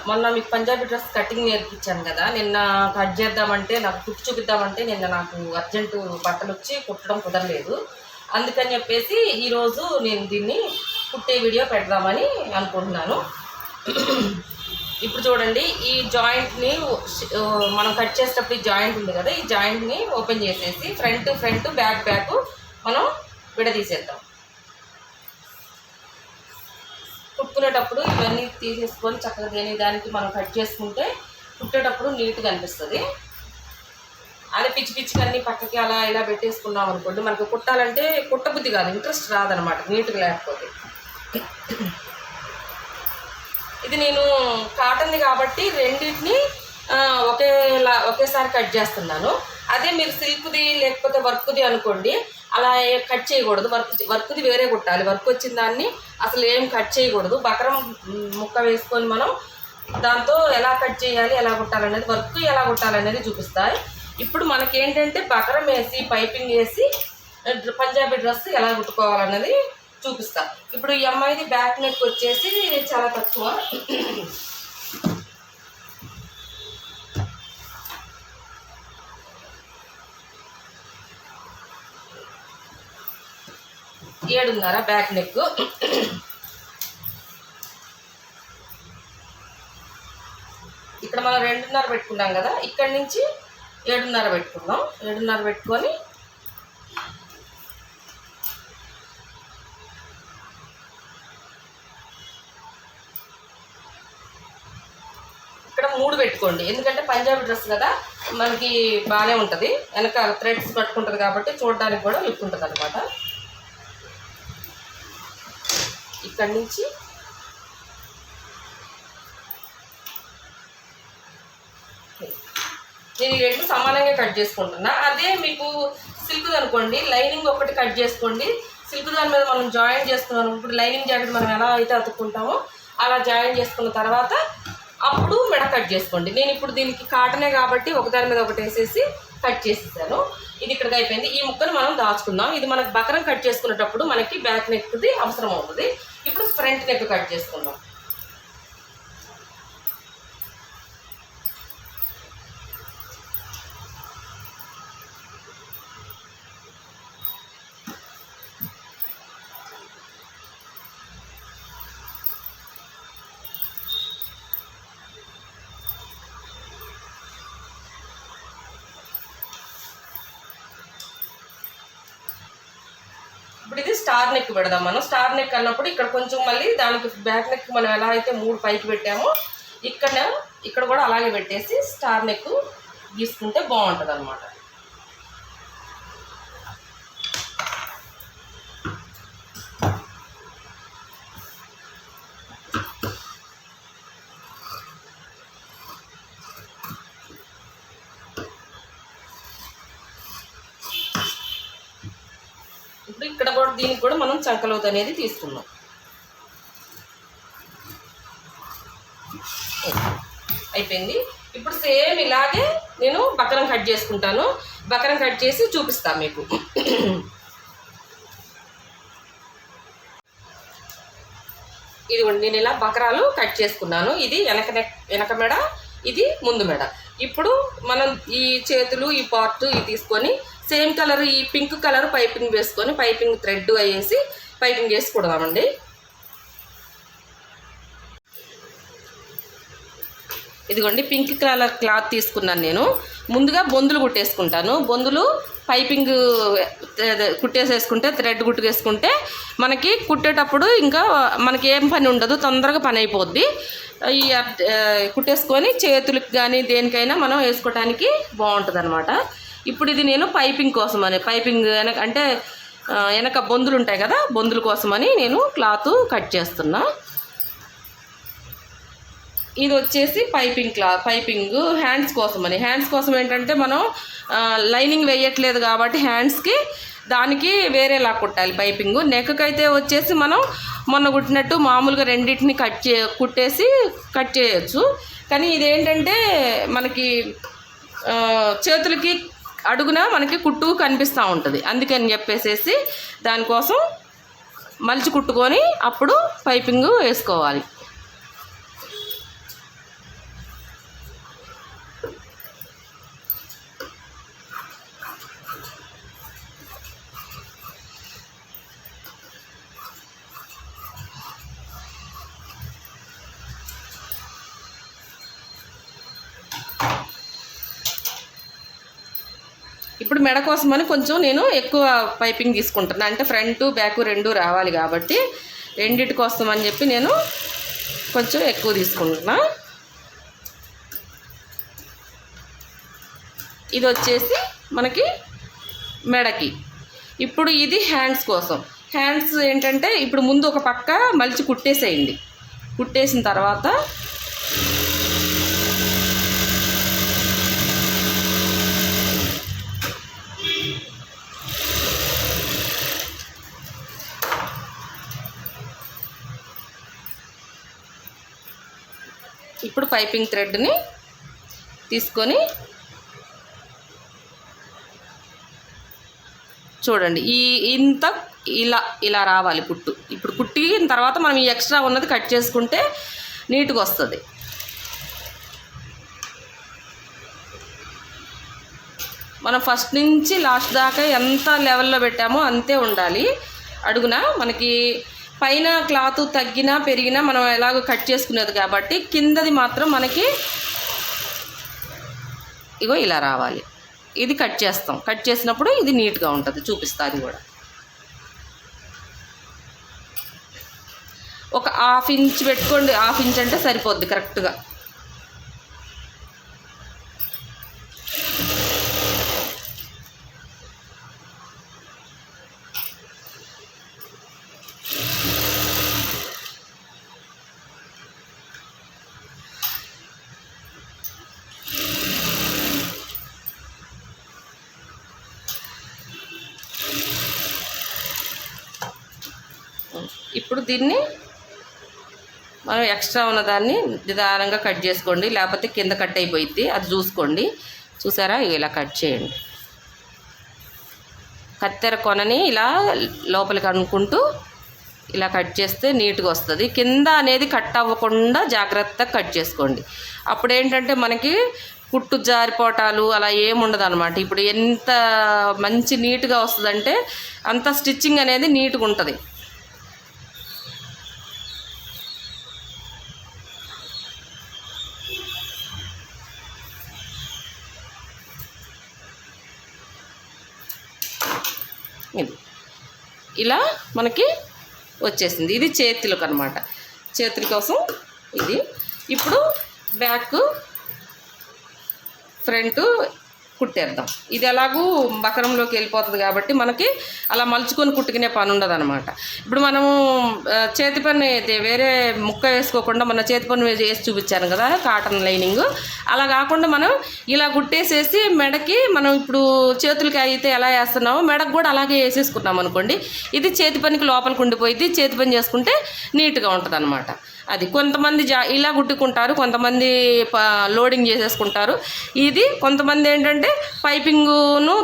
మొన్న మీకు Punjabi dress cutting నేర్పించాను కదా. నిన్న కట్ చేద్దామంటే నాకు కుట్టి చూపిద్దామంటే నిన్న నాకు అర్జెంటు బట్టలు వచ్చి కుట్టడం కుదరలేదు. అందుకని చెప్పేసి ఈరోజు నేను దీన్ని కుట్టే వీడియో పెడదామని అనుకుంటున్నాను. ఇప్పుడు చూడండి, ఈ జాయింట్ని మనం కట్ చేసేటప్పుడు ఈ జాయింట్ ఉంది కదా, ఈ జాయింట్ని ఓపెన్ చేసేసి ఫ్రంట్ బ్యాక్ మనం విడదీసేద్దాం. కుట్టుకునేటప్పుడు ఇవన్నీ తీసేసుకొని చక్కగా దానికి మనం కట్ చేసుకుంటే కుట్టేటప్పుడు నీట్గా అనిపిస్తుంది. అదే పిచ్చి అన్నీ పక్కకి అలా ఇలా పెట్టేసుకున్నాం అనుకోండి, మనకు కుట్టాలంటే కుట్టబుద్ధి కాదు, ఇంట్రెస్ట్ రాదనమాట నీట్గా లేకపోతే. ఇది నేను కాటన్ది కాబట్టి రెండింటిని ఒకేసారి కట్ చేస్తున్నాను. అదే మీరు సిల్క్ది లేకపోతే వర్క్ది అనుకోండి, అలా కట్ చేయకూడదు. వర్క్ది వేరే కుట్టాలి. వర్క్ వచ్చిన దాన్ని అసలు ఏం కట్ చేయకూడదు. బకరం ముక్క వేసుకొని మనం దాంతో ఎలా కట్ చేయాలి, ఎలా కుట్టాలనేది, వర్క్ ఎలా కుట్టాలనేది చూపిస్తాయి. ఇప్పుడు మనకేంటంటే బకరం వేసి పైపింగ్ వేసి పంజాబీ డ్రెస్ ఎలా కుట్టుకోవాలన్నది చూపిస్తా. ఇప్పుడు ఈ అమ్మాయిది బ్యాక్ నెక్ వచ్చేసి చాలా తక్కువ, 7.5 బ్యాక్ నెక్. ఇక్కడ మనం 2.5 పెట్టుకున్నాం కదా, ఇక్కడ నుంచి 7.5 పెట్టుకుందాం. 7.5 పెట్టుకొని ఇక్కడ 3 పెట్టుకోండి. ఎందుకంటే పంజాబీ డ్రెస్ కదా, మనకి బాగానే ఉంటుంది. వెనక థ్రెడ్స్ పట్టుకుంటుంది కాబట్టి చూడడానికి కూడా లుక్ ఉంటుంది అనమాట. ఇక్కడ నుంచి నేను 2 సమానంగా కట్ చేసుకుంటున్నా. అదే మీకు సిల్క్ అనుకోండి, లైనింగ్ ఒకటి కట్ చేసుకోండి. సిల్క్ దాని మీద మనం జాయిన్ చేసుకున్నాం. ఇప్పుడు లైనింగ్ జాకెట్ మనం ఎలా అయితే అతుక్కుంటామో అలా జాయిన్ చేసుకున్న తర్వాత అప్పుడు మెడ కట్ చేసుకోండి. నేను ఇప్పుడు దీనికి కాటనే కాబట్టి ఒకదాని మీద ఒకటి వేసేసి కట్ చేసేసాను. ఇది ఇక్కడికి అయిపోయింది. ఈ ముక్కను మనం దాచుకుందాం. ఇది మనకు బకరం కట్ చేసుకునేటప్పుడు మనకి బ్యాక్ నెక్ది అవసరం అవుతుంది. ఇప్పుడు ఫ్రంట్ నెక్ కట్ చేసుకుందాం. ఇప్పుడు ఇది స్టార్ నెక్ పెడదాం. మనం స్టార్ నెక్ అన్నప్పుడు ఇక్కడ కొంచెం మళ్ళీ దానికి బ్యాక్ నెక్ మనం ఎలా అయితే 3 పైకి పెట్టామో ఇక్కడ కూడా అలాగే పెట్టేసి స్టార్ నెక్ గీసుకుంటే బాగుంటుంది అనమాట. ఇప్పుడు ఇక్కడ కూడా దీనికి కూడా మనం చంకలోతు అనేది తీసుకున్నాం. అయిపోయింది. ఇప్పుడు సేమ్ ఇలాగే నేను బకరం కట్ చేసుకుంటాను. బకరం కట్ చేసి చూపిస్తాను మీకు. ఇదిగోండి, నేను ఇలా బకరాలు కట్ చేసుకున్నాను. ఇది వెనక మెడ, ఇది ముందు మెడ. ఇప్పుడు మనం ఈ చేతులు ఈ పార్ట్ ఇది తీసుకొని సేమ్ కలర్ ఈ పింక్ కలర్ పైపింగ్ వేసుకొని పైపింగ్ థ్రెడ్ వేసి పైపింగ్ వేసి కుడదామండి. ఇదిగోండి, పింక్ కలర్ క్లాత్ తీసుకున్నాను. నేను ముందుగా బొందులు కుట్టేసుకుంటాను. బొందులు పైపింగ్ కుట్టేసేసుకుంటే థ్రెడ్ కుట్టేసుకుంటే మనకి కుట్టేటప్పుడు ఇంకా మనకి ఏం పని ఉండదు, తొందరగా పని అయిపోద్ది. ఈ కుట్టేసుకొని చేతులకు కానీ దేనికైనా మనం వేసుకోవడానికి బాగుంటుంది అనమాట. ఇప్పుడు ఇది నేను పైపింగ్ కోసమని పైపింగ్ వెనక బొందులు ఉంటాయి కదా, బొందుల కోసమని నేను క్లాత్ కట్ చేస్తున్నా. ఇది వచ్చేసి పైపింగ్ హ్యాండ్స్ కోసమని. హ్యాండ్స్ కోసం ఏంటంటే మనం లైనింగ్ వేయట్లేదు కాబట్టి హ్యాండ్స్కి దానికి వేరేలా కుట్టాలి పైపింగ్. నెక్కి అయితే వచ్చేసి మనం మొన్న కుట్టినట్టు మామూలుగా రెండింటిని కుట్టేసి కట్ చేయొచ్చు. కానీ ఇదేంటంటే మనకి చేతులకి అడుగున మనకి కుట్టు కనిపిస్తూ ఉంటుంది. అందుకని చెప్పేసి దానికోసం మలిచి కుట్టుకొని అప్పుడు పైపింగ్ వేసుకోవాలి. ఇప్పుడు మెడ కోసమని కొంచెం నేను ఎక్కువ పైపింగ్ తీసుకుంటున్నాను, అంటే ఫ్రంట్ బ్యాక్ రెండు రావాలి కాబట్టి రెండిటి కోసం అని చెప్పి నేను కొంచెం ఎక్కువ తీసుకుంటున్నా. ఇది వచ్చేసి మనకి మెడకి. ఇప్పుడు ఇది హ్యాండ్స్ కోసం. హ్యాండ్స్ ఏంటంటే ఇప్పుడు ముందు ఒక పక్క మలిచి కుట్టేసేయండి. కుట్టేసిన తర్వాత ఇప్పుడు పైపింగ్ థ్రెడ్ని తీసుకొని చూడండి ఇంత ఇలా రావాలి కుట్టు. ఇప్పుడు కుట్టిన తర్వాత మనం ఈ ఎక్స్ట్రా ఉన్నది కట్ చేసుకుంటే నీట్గా వస్తుంది. మనం ఫస్ట్ నుంచి లాస్ట్ దాకా ఎంత లెవెల్లో పెట్టామో అంతే ఉండాలి. అడుగున మనకి పైన క్లాత్ తగ్గినా పెరిగినా మనం ఎలాగో కట్ చేసుకునేది కాబట్టి కిందది మాత్రం మనకి ఇగో ఇలా రావాలి. ఇది కట్ చేస్తాం. కట్ చేసినప్పుడు ఇది నీట్గా ఉంటుంది. చూపిస్తా అది కూడా. ఒక 1/2 ఇంచ్ పెట్టుకోండి. 1/2 ఇంచ్ అంటే సరిపోద్ది కరెక్ట్గా. ఇప్పుడు దీన్ని మనం ఎక్స్ట్రా ఉన్నదాన్ని నిదానంగా కట్ చేసుకోండి, లేకపోతే కింద కట్ అయిపోయిద్ది. అది చూసుకోండి. చూసారా, ఇలా కట్ చేయండి. కత్తెర కొనని ఇలా లోపలికి అనుకుంటూ ఇలా కట్ చేస్తే నీట్గా వస్తుంది. కింద అనేది కట్ అవ్వకుండా జాగ్రత్తగా కట్ చేసుకోండి. అప్పుడు ఏంటంటే మనకి కుట్టు జారిపోవటాలు అలా ఏముండదు అనమాట. ఇప్పుడు ఎంత మంచి నీట్గా వస్తుందంటే అంత స్టిచ్చింగ్ అనేది నీట్గా ఉంటుంది. ఇది ఇలా మనకి వచ్చేసింది. ఇది చేతులకు అనమాట. చేతుల కోసం ఇది. ఇప్పుడు బ్యాక్ ఫ్రంట్ కుట్టేద్దాం. ఇది ఎలాగూ బకరంలోకి వెళ్ళిపోతుంది కాబట్టి మనకి అలా మలుచుకొని కుట్టుకునే పని ఉండదు అనమాట. ఇప్పుడు మనము చేతి పని వేరే ముక్క వేసుకోకుండా మన చేతి పని వేసి చూపించాను కదా, కాటన్ లైనింగ్. అలా కాకుండా మనం ఇలా కుట్టేసేసి మెడకి మనం ఇప్పుడు చేతులకి అయితే ఎలా వేస్తున్నామో మెడకు కూడా అలాగే వేసేసుకున్నాం అనుకోండి, ఇది చేతి పనికి లోపలికి ఉండిపోయింది. చేతి పని చేసుకుంటే నీట్గా ఉంటుంది అనమాట. అది కొంతమంది ఇలా కుట్టుకుంటారు, కొంతమంది లోడింగ్ చేసేసుకుంటారు. ఇది కొంతమంది ఏంటంటే పైపింగ్ను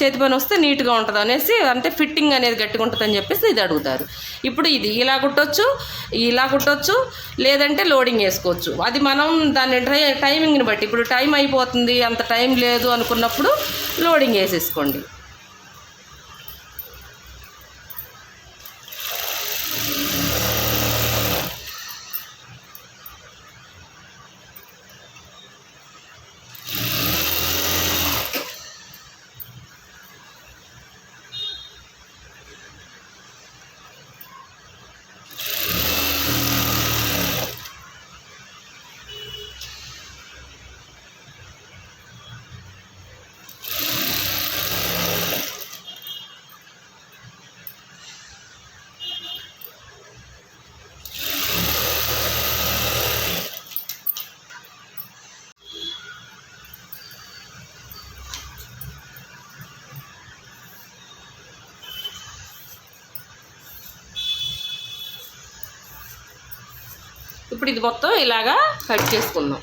చేతి పని వస్తే నీట్గా ఉంటుంది అనేసి, అంటే ఫిట్టింగ్ అనేది గట్టిగా ఉంటుందని చెప్పేసి ఇది అడుగుతారు. ఇప్పుడు ఇది ఇలా కుట్టొచ్చు, లేదంటే లోడింగ్ వేసుకోవచ్చు. అది మనం దాన్ని టైమింగ్ని బట్టి, ఇప్పుడు టైం అయిపోతుంది అంత టైం లేదు అనుకున్నప్పుడు లోడింగ్ వేసేసుకోండి. ఇప్పుడు ఇది మొత్తం ఇలాగా కట్ చేసుకుందాం.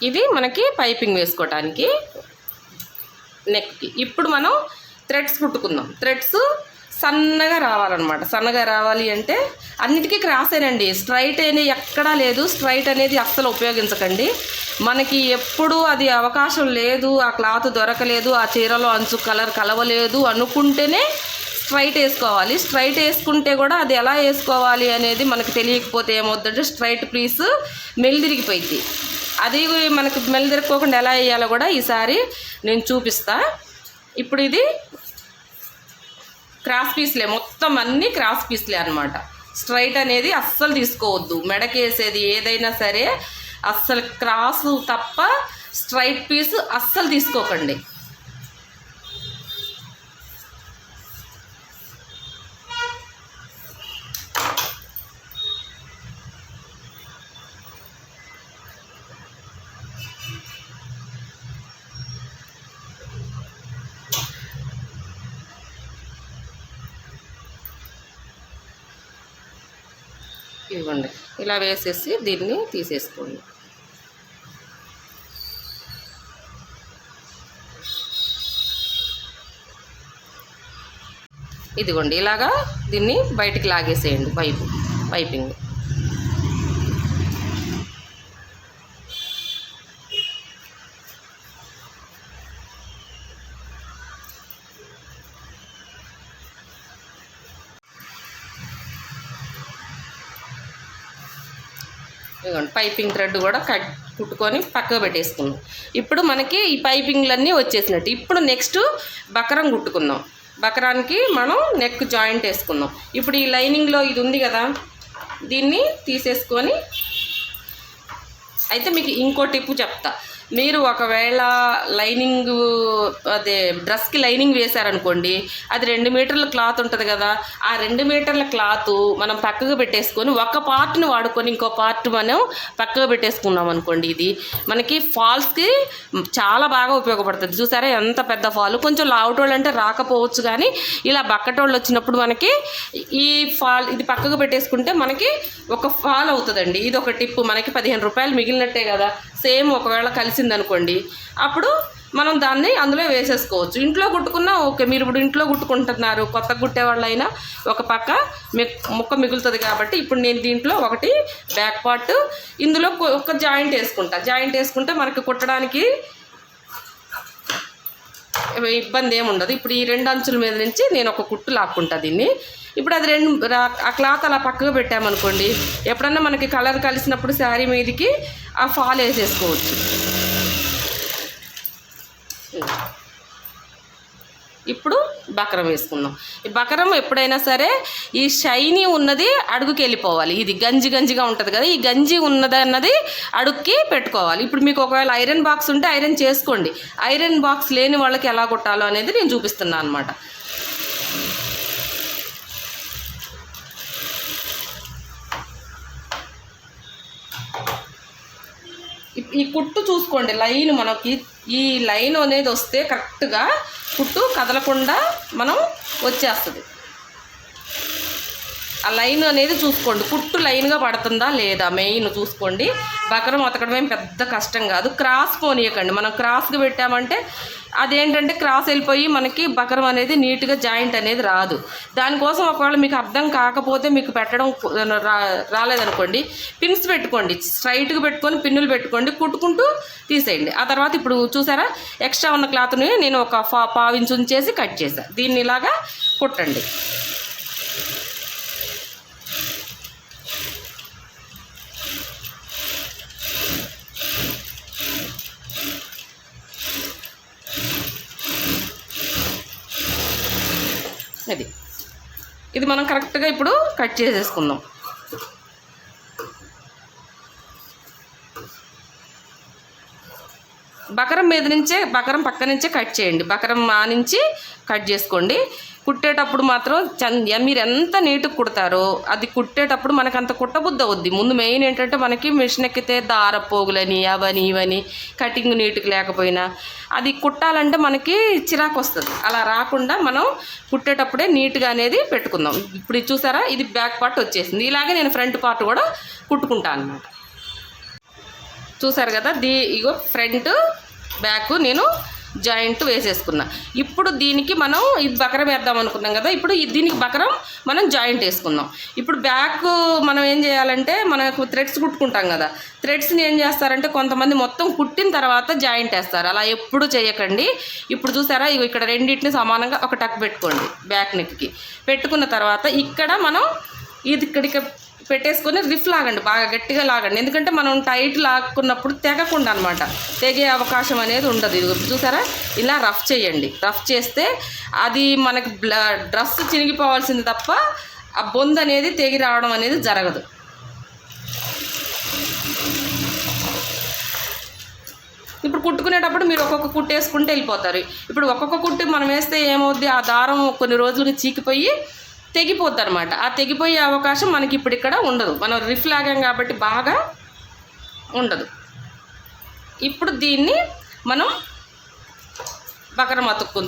ఇది మనకి పైపింగ్ వేసుకోవటానికి నెక్కి. ఇప్పుడు మనం థ్రెడ్స్ కుట్టుకుందాం. థ్రెడ్స్ సన్నగా రావాలన్నమాట. సన్నగా రావాలి అంటే అన్నిటికీ క్రాసేనండి, స్ట్రైట్ అనేది ఎక్కడా లేదు. స్ట్రైట్ అనేది అస్సలు ఉపయోగించకండి. మనకి ఎప్పుడు అది అవకాశం లేదు, ఆ క్లాత్ దొరకలేదు, ఆ చీరలో అంచు కలర్ కలవలేదు అనుకుంటేనే స్ట్రైట్ వేసుకోవాలి. స్ట్రైట్ వేసుకుంటే కూడా అది ఎలా వేసుకోవాలి అనేది మనకు తెలియకపోతే ఏమవుతుందంటే స్ట్రైట్ పీస్ మెలిదిరిగిపోయింది. అది మనకు మెలిదిరగకోకుండా ఎలా వేయాలో కూడా ఈసారి నేను చూపిస్తా. ఇప్పుడు ఇది క్రాస్ పీస్లే, మొత్తం అన్నీ క్రాస్ పీస్లే అనమాట. స్ట్రైట్ అనేది అస్సలు తీసుకోవద్దు. మెడకేసేది ఏదైనా సరే అస్సలు క్రాసు తప్ప స్ట్రైట్ పీస్ అస్సలు తీసుకోకండి. ఇవ్వండి, ఇలా వేసేసి దీన్ని తీసేసుకోండి. ఇదిగోండి, ఇలాగా దీన్ని బయటికి లాగేసేయండి పైపింగ్. ఇదిగోండి, పైపింగ్ థ్రెడ్ కూడా కుట్టుకొని పక్కకు పెట్టేసుకున్నాం. ఇప్పుడు మనకి ఈ పైపింగ్లన్నీ వచ్చేసినట్టు. ఇప్పుడు నెక్స్ట్ బకరం కుట్టుకుందాం. బకరానికి మనం నెక్ జాయింట్ వేసుకుందాం. ఇప్పుడు ఈ లైనింగ్లో ఇది ఉంది కదా, దీన్ని తీసేసుకొని అయితే మీకు ఇంకో టిప్పు చెప్తా. మీరు ఒకవేళ లైనింగ్ అదే డ్రెస్కి లైనింగ్ వేశారనుకోండి, అది 2 మీటర్ల క్లాత్ ఉంటుంది కదా, ఆ 2 మీటర్ల క్లాత్ మనం పక్కకు పెట్టేసుకొని ఒక పార్ట్ని వాడుకొని ఇంకో పార్ట్ మనం పక్కకు పెట్టేసుకున్నాం అనుకోండి, ఇది మనకి ఫాల్స్కి చాలా బాగా ఉపయోగపడుతుంది. చూసారా ఎంత పెద్ద ఫాల్. కొంచెం లావుటోళ్ళు అంటే రాకపోవచ్చు, కానీ ఇలా బక్కటోళ్ళు వచ్చినప్పుడు మనకి ఈ ఫాల్ ఇది పక్కకు పెట్టేసుకుంటే మనకి ఒక ఫాల్ అవుతుందండి. ఇది ఒక టిప్పు. మనకి 15 రూపాయలు మిగిలినట్టే కదా. సేమ్ ఒకవేళ కలిసిందనుకోండి, అప్పుడు మనం దాన్ని అందులో వేసేసుకోవచ్చు. ఇంట్లో కుట్టుకున్నా ఓకే. మీరు ఇప్పుడు ఇంట్లో కుట్టుకుంటున్నారు, కొత్త కుట్టేవాళ్ళైనా ఒక పక్క ముక్క మిగులుతుంది కాబట్టి ఇప్పుడు నేను దీంట్లో ఒకటి బ్యాక్ పార్ట్ ఇందులో ఒక జాయింట్ వేసుకుంటా. జాయింట్ వేసుకుంటే మనకి కుట్టడానికి ఇబ్బంది ఏముండదు. ఇప్పుడు ఈ 2 అంచుల మీద నుంచి నేను ఒక కుట్టు లాక్కుంటా దీన్ని. ఇప్పుడు అది ఆ క్లాత్ అలా పక్కకు పెట్టామనుకోండి, ఎప్పుడన్నా మనకి కలర్ కలిసినప్పుడు శారీ మీదకి ఆ ఫాల్ వేసేసుకోవచ్చు. ఇప్పుడు బకరం వేసుకుందాం. ఈ బకరం ఎప్పుడైనా సరే ఈ షైనీ ఉన్నది అడుగుకి వెళ్ళిపోవాలి. ఇది గంజిగా ఉంటుంది కదా, ఈ గంజి ఉన్నది అన్నది అడుగుకి పెట్టుకోవాలి. ఇప్పుడు మీకు ఒకవేళ ఐరన్ బాక్స్ ఉంటే ఐరన్ చేసుకోండి. ఐరన్ బాక్స్ లేని వాళ్ళకి ఎలా కుట్టాలో అనేది నేను చూపిస్తున్నాను అనమాట. ఈ కుట్టు చూసుకోండి, లైన్ మనకి ఈ లైన్ అనేది వస్తే కరెక్ట్గా కుట్టు కదలకుండా మనం వచ్చేస్తుంది. ఆ లైన్ అనేది చూసుకోండి, కుట్టు లైన్గా పడుతుందా లేదా మెయిన్ చూసుకోండి. బకరం అతకడం పెద్ద కష్టం కాదు. క్రాస్ పోనీయకండి. మనం క్రాస్గా పెట్టామంటే అదేంటంటే క్రాస్ వెళ్ళిపోయి మనకి బకరం అనేది నీట్గా జాయింట్ అనేది రాదు. దానికోసం ఒకవేళ మీకు అర్థం కాకపోతే, మీకు పెట్టడం రాలేదనుకోండి, పిన్స్ పెట్టుకోండి. స్ట్రైట్గా పెట్టుకొని పిన్నులు పెట్టుకోండి, కుట్టుకుంటూ తీసేయండి. ఆ తర్వాత ఇప్పుడు చూసారా ఎక్స్ట్రా ఉన్న క్లాత్ని నేను ఒక పావించు ఉంచేసి కట్ చేశాను. దీన్ని ఇలాగా కుట్టండి. ఇది మనం కరెక్ట్గా ఇప్పుడు కట్ చేసేసుకుందాం. బకరం మీద నుంచే, బకరం పక్క నుంచే కట్ చేయండి. బకరం మా నుంచి కట్ చేసుకోండి. కుట్టేటప్పుడు మాత్రం మీరు ఎంత నీట్గా కుడతారో అది కుట్టేటప్పుడు మనకు అంత కుట్టబుద్ధి అవుద్ది. ముందు మెయిన్ ఏంటంటే మనకి మిషన్ ఎక్కితే దారపోగులని అవని ఇవని కటింగ్ నీట్గా లేకపోయినా అది కుట్టాలంటే మనకి చిరాకు వస్తుంది. అలా రాకుండా మనం కుట్టేటప్పుడే నీట్గా అనేది పెట్టుకుందాం. ఇప్పుడు ఇది చూసారా, ఇది బ్యాక్ పార్ట్ వచ్చేసింది. ఇలాగే నేను ఫ్రంట్ పార్ట్ కూడా కుట్టుకుంటాను అన్నమాట. చూసారు కదా, ఇగో ఫ్రంట్ బ్యాక్ నేను జాయింట్ వేసేసుకున్నా. ఇప్పుడు దీనికి మనం ఇది బకరం వేద్దాం అనుకున్నాం కదా, ఇప్పుడు దీనికి బకరం మనం జాయింట్ వేసుకుందాం. ఇప్పుడు బ్యాక్ మనం ఏం చేయాలంటే, మనకు థ్రెడ్స్ కుట్టుకుంటాం కదా, థ్రెడ్స్ని ఏం చేస్తారంటే కొంతమంది మొత్తం కుట్టిన తర్వాత జాయింట్ వేస్తారు. అలా ఎప్పుడు చేయకండి. ఇప్పుడు చూసారా, ఇక్కడ రెండింటిని సమానంగా ఒక టక్ పెట్టుకోండి. బ్యాక్ నెక్కి పెట్టుకున్న తర్వాత ఇక్కడ మనం ఇది ఇక్కడికి పెట్టేసుకొని రిఫ్ లాగండి, బాగా గట్టిగా లాగండి. ఎందుకంటే మనం టైట్ లాక్కున్నప్పుడు తెగకుండా అనమాట, తెగే అవకాశం అనేది ఉండదు. ఇది చూసారా, ఇలా రఫ్ చేయండి. రఫ్ చేస్తే అది మనకి డ్రెస్ చినిగిపోవాల్సింది తప్ప ఆ బొందు అనేది తెగి రావడం అనేది జరగదు. ఇప్పుడు కుట్టుకునేటప్పుడు మీరు ఒక్కొక్క కుట్టు వేసుకుంటే వెళ్ళిపోతారు. ఇప్పుడు ఒక్కొక్క కుట్టు మనం వేస్తే ఏమవుద్ది, ఆ దారం కొన్ని రోజులకి చీకిపోయి తెగిపోద్ది అనమాట. ఆ తెగిపోయే అవకాశం మనకి ఇప్పుడు ఇక్కడ ఉండదు. మనం రిఫ్ లాగాం కాబట్టి బాగా ఉండదు. ఇప్పుడు దీన్ని మనం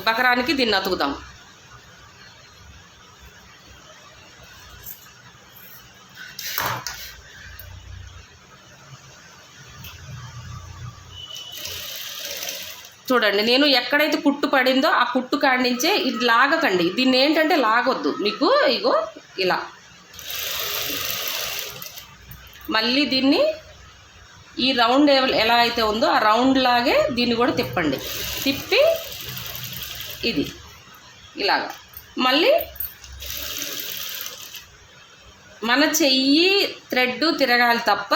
బకరానికి దీన్ని అతుకుదాం. చూడండి, నేను ఎక్కడైతే కుట్టు పడిందో ఆ కుట్టు కాడించే ఇది లాగకండి. దీన్ని ఏంటంటే లాగొద్దు మీకు. ఇగో ఇలా మళ్ళీ దీన్ని ఈ రౌండ్ ఎలా అయితే ఉందో ఆ రౌండ్ లాగే దీన్ని కూడా తిప్పండి. తిప్పి ఇది ఇలాగా మళ్ళీ మన చెయ్యి థ్రెడ్ తిరగాలి తప్ప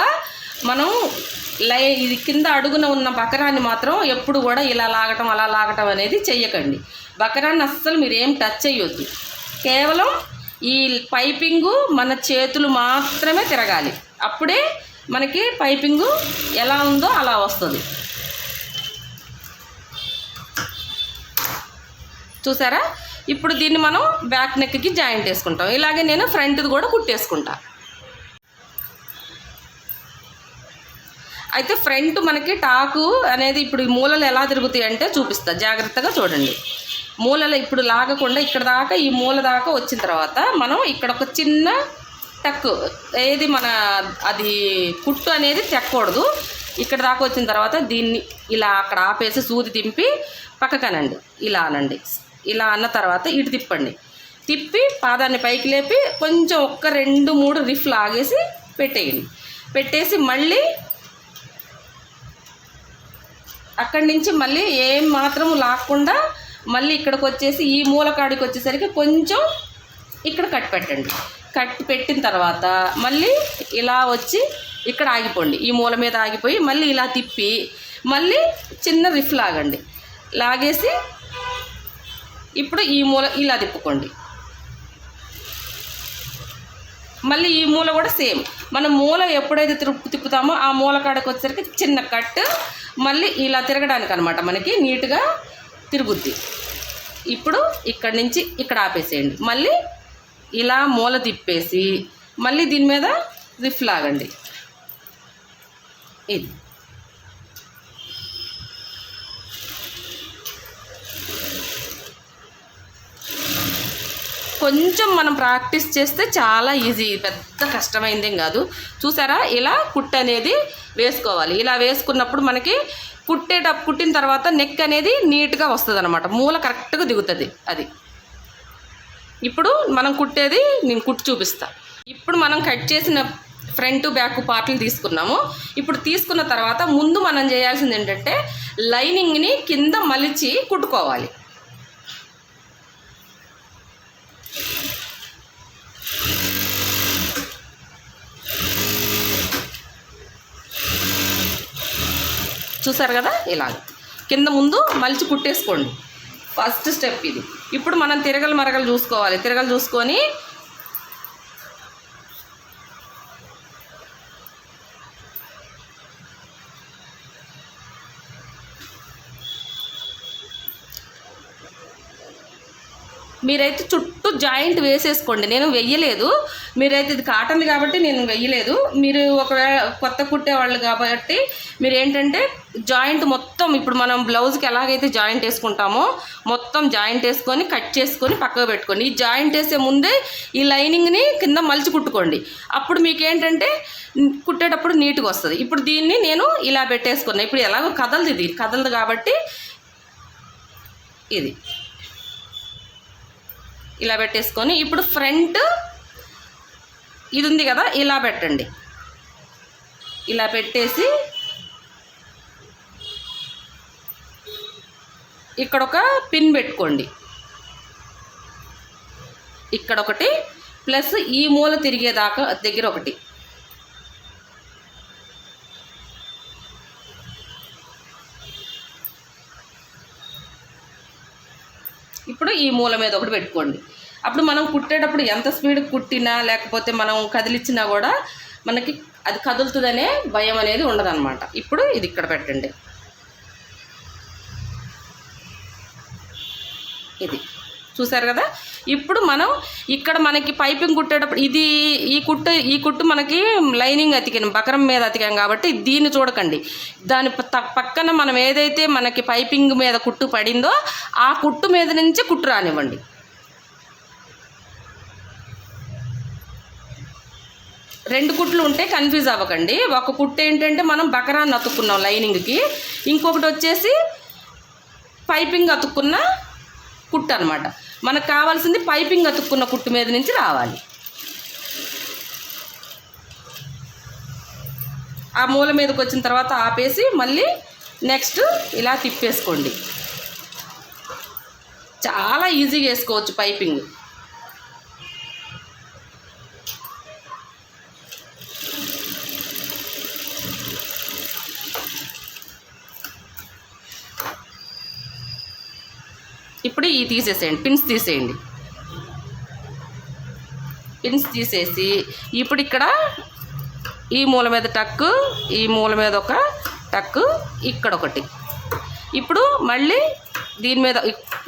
మనం ఇది కింద అడుగున ఉన్న బకరాన్ని మాత్రం ఎప్పుడు కూడా ఇలా లాగటం అలా లాగటం అనేది చెయ్యకండి. బకరాన్ని అస్సలు మీరేం టచ్ చేయొద్దు. కేవలం ఈ పైపింగు మన చేతులు మాత్రమే తిరగాలి. అప్పుడే మనకి పైపింగు ఎలా ఉందో అలా వస్తుంది. చూసారా, ఇప్పుడు దీన్ని మనం బ్యాక్ నెక్కి జాయింట్ వేసుకుంటాం. ఇలాగే నేను ఫ్రంట్ది కూడా కుట్టేసుకుంటా. అయితే ఫ్రంట్ మనకి టాకు అనేది ఇప్పుడు ఈ మూలలు ఎలా తిరుగుతాయి అంటే చూపిస్తా, జాగ్రత్తగా చూడండి. మూలలు ఇప్పుడు లాగకుండా ఇక్కడ దాకా ఈ మూల దాకా వచ్చిన తర్వాత మనం ఇక్కడ ఒక చిన్న టక్కు ఏది మన అది కుట్టు అనేది తెక్కకూడదు. ఇక్కడ దాకా వచ్చిన తర్వాత దీన్ని ఇలా అక్కడ ఆపేసి సూది తింపి పక్కకనండి. ఇలా అనండి. ఇలా అన్న తర్వాత ఇటు తిప్పండి. తిప్పి పాదాన్ని పైకి లేపి కొంచెం 1, 2, 3 రిఫ్ లాగేసి పెట్టేయండి. పెట్టేసి మళ్ళీ అక్కడి నుంచి మళ్ళీ ఏం మాత్రం లాక్కుండా మళ్ళీ ఇక్కడికి వచ్చేసి ఈ మూల కాడికి వచ్చేసరికి కొంచెం ఇక్కడ కట్ పెట్టండి. కట్ పెట్టిన తర్వాత మళ్ళీ ఇలా వచ్చి ఇక్కడ ఆగిపోండి. ఈ మూల మీద ఆగిపోయి మళ్ళీ ఇలా తిప్పి మళ్ళీ చిన్న రిఫ్ లాగండి. లాగేసి ఇప్పుడు ఈ మూల ఇలా తిప్పుకోండి. మళ్ళీ ఈ మూల కూడా సేమ్. మనం మూల ఎప్పుడైతే తిప్పుతామో ఆ మూల కాడికి వచ్చేసరికి చిన్న కట్ మళ్ళీ ఇలా తిరగడానికి అనమాట, మనకి నీట్గా తిరుగుద్ది. ఇప్పుడు ఇక్కడి నుంచి ఇక్కడ ఆపేసేయండి. మళ్ళీ ఇలా మూల తిప్పేసి మళ్ళీ దీని మీద రిఫ్ లాగండి. ఇది కొంచెం మనం ప్రాక్టీస్ చేస్తే చాలా ఈజీ, పెద్ద కష్టమైందేం కాదు. చూసారా, ఇలా కుట్టు అనేది వేసుకోవాలి. ఇలా వేసుకున్నప్పుడు మనకి కుట్టిన తర్వాత నెక్ అనేది నీట్గా వస్తుంది అనమాట, మూల కరెక్ట్గా దిగుతుంది. అది ఇప్పుడు మనం కుట్టేది నేను కుట్టి చూపిస్తా. ఇప్పుడు మనం కట్ చేసిన ఫ్రంట్ బ్యాక్ పార్ట్లు తీసుకున్నాము. ఇప్పుడు తీసుకున్న తర్వాత ముందు మనం చేయాల్సింది ఏంటంటే లైనింగ్ని కింద మలిచి కుట్టుకోవాలి. చూసారు కదా, ఇలాగ కింద ముందు మలిచి కుట్టేసుకోండి. ఫస్ట్ స్టెప్ ఇది. ఇప్పుడు మనం తిరగలు మరగలు చూసుకోవాలి. తిరగలు చూసుకొని మీరైతే చుట్టూ జాయింట్ వేసేసుకోండి. నేను వెయ్యలేదు, మీరైతే ఇది కాటన్ కాబట్టి నేను వెయ్యలేదు. మీరు ఒకవేళ కొత్త కుట్టేవాళ్ళు కాబట్టి మీరు ఏంటంటే జాయింట్ మొత్తం ఇప్పుడు మనం బ్లౌజ్కి ఎలాగైతే జాయింట్ వేసుకుంటామో మొత్తం జాయింట్ వేసుకొని కట్ చేసుకొని పక్కకు పెట్టుకోండి. ఈ జాయింట్ వేసే ముందే ఈ లైనింగ్ని కింద మలిచి కుట్టుకోండి. అప్పుడు మీకు ఏంటంటే కుట్టేటప్పుడు నీట్గా వస్తుంది. ఇప్పుడు దీన్ని నేను ఇలా పెట్టేసుకున్నాను. ఇప్పుడు ఎలాగో కదలదు కాబట్టి ఇది ఇలా పెట్టేసుకొని ఇప్పుడు ఫ్రంట్ ఇది ఉంది కదా, ఇలా పెట్టండి. ఇలా పెట్టేసి ఇక్కడ ఒక పిన్ పెట్టుకోండి. ఇక్కడ ఒకటి ప్లస్ ఈ మూల తిరిగేదాకా దగ్గర ఒకటి. ఇప్పుడు ఈ మూల మీద ఒకటి పెట్టుకోండి. అప్పుడు మనం కుట్టేటప్పుడు ఎంత స్పీడ్ కుట్టినా లేకపోతే మనం కదిలిచ్చినా కూడా మనకి అది కదులుతుందనే భయం అనేది ఉండదన్నమాట. ఇప్పుడు ఇది ఇక్కడ పెట్టండి. ఇది చూసారు కదా. ఇప్పుడు మనం ఇక్కడ మనకి పైపింగ్ కుట్టేటప్పుడు ఇది ఈ కుట్టు మనకి లైనింగ్ అతికాం, బకరం మీద అతికాం కాబట్టి దీన్ని చూడకండి. దాని పక్కన మనం ఏదైతే మనకి పైపింగ్ మీద కుట్టు పడిందో ఆ కుట్టు మీద నుంచి కుట్టు రానివ్వండి. రెండు కుట్లు ఉంటే కన్ఫ్యూజ్ అవ్వకండి. ఒక కుట్టు ఏంటంటే మనం బకరాన్ని అతుక్కున్నాం లైనింగ్కి, ఇంకొకటి వచ్చేసి పైపింగ్ అతుక్కున్న కుట్టు అనమాట. మనకు కావాల్సింది పైపింగ్ అతుక్కున్న కుట్టు మీద నుంచి రావాలి. ఆ మూల మీదకి వచ్చిన తర్వాత ఆపేసి మళ్ళీ నెక్స్ట్ ఇలా తిప్పేసుకోండి. చాలా ఈజీగా వేసుకోవచ్చు పైపింగ్. ఇప్పుడు ఈ తీసేసేయండి, పిన్స్ తీసేయండి. పిన్స్ తీసేసి ఇప్పుడు ఇక్కడ ఈ మూల మీద టక్కు, ఈ మూల మీద ఒక టక్కు, ఇక్కడ ఒకటి. ఇప్పుడు మళ్ళీ దీని మీద